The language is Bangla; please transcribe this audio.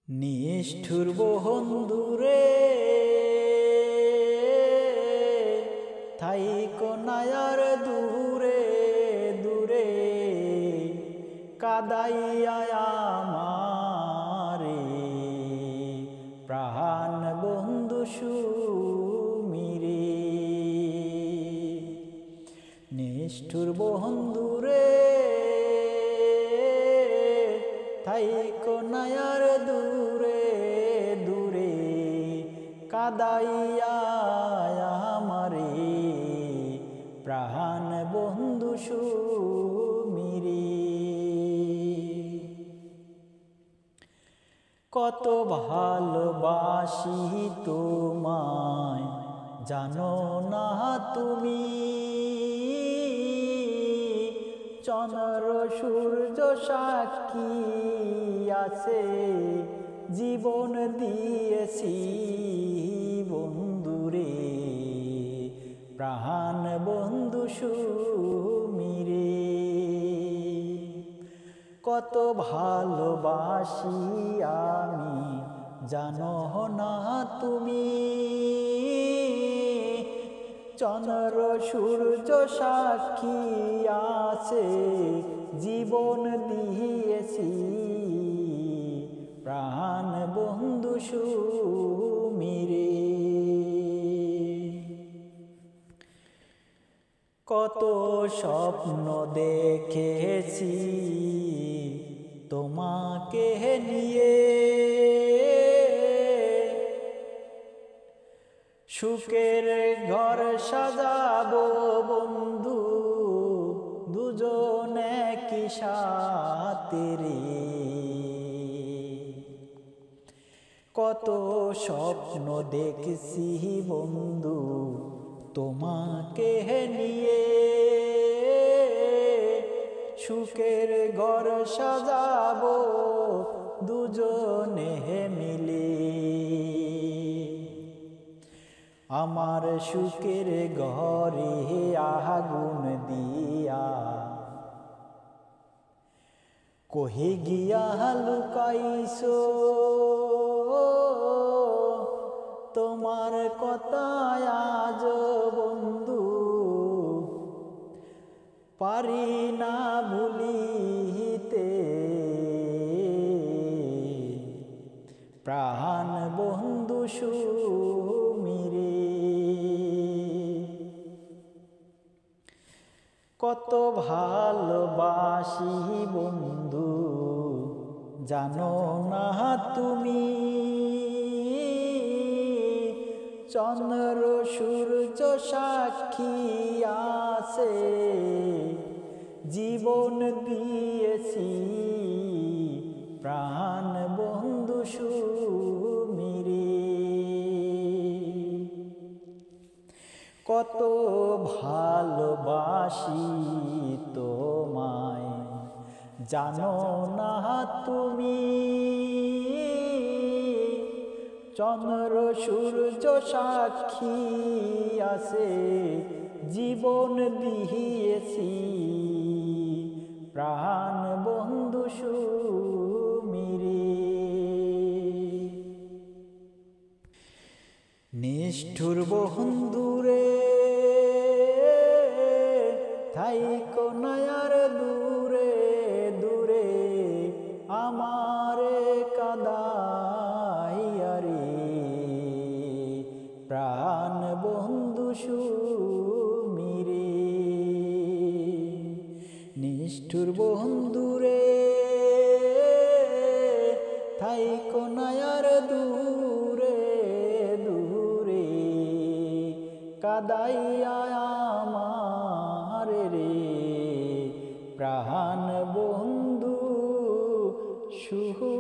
নিষ্ঠুর বন্ধুরে থাইকো নায়ার দূরে দূরে কাদাইয়া আমারে প্রাণ বন্ধু সুমিরে। নিষ্ঠুর বন্ধুরে থাইকো নায়ার দূরে দূরে কাদাইয়া আমারে প্রাণ বন্ধু সুমিরে। কত ভালোবাসি তোমায় জানো না তুমি, চন্দ্র সূর্য সাক্ষী আছে জীবন দিয়েছি বন্ধুরে প্রাণ বন্ধু সুমিরে। কত ভালোবাসি আমি জানো না তুমি, চন্দ্র সূর্য সাক্ষী আছে জীবন দিয়েছি প্রাণ বন্ধু সুমিরে। কত স্বপ্ন দেখেছি তোমাকে নিয়ে, সুখের ঘর সাজাবো বন্ধু দুজনে কি সাথে রে। কত স্বপ্ন দেখছি বন্ধু তোমাকে নিয়ে, সুখের ঘর সাজাবো দুজনে মিলে। আমার সুখের ঘরে আগুন দিয়া কহে গিয়া লুকাইছো, তোমার কথা আজ বন্ধু পারি না ভুলিতে প্রাণ বন্ধু সুমিরে। কত ভালোবাসি বন্ধু জানো না তুমি, চন্দ্র সূর্য সাক্ষী আছে জীবন দিয়েছি প্রাণ বন্ধু সুমিরে। কত ভালোবাসি তোমায় জানো না তুমি, চন্দ্র সূর্য সাক্ষী আছে জীবন দিয়েছি প্রাণ বন্ধু সুমিরে। নিষ্ঠুর বন্ধুরে থাইকো নায়ার দূরে দূরে আমারে কাদাইয়া রে প্রাণ বন্ধু সুমিরে। নিষ্ঠুর বন্ধুরে থাইকো নায়ার দূরে দূরে কাদাইয়া আমারে রে প্রাণ বন্ধু সুমিরে।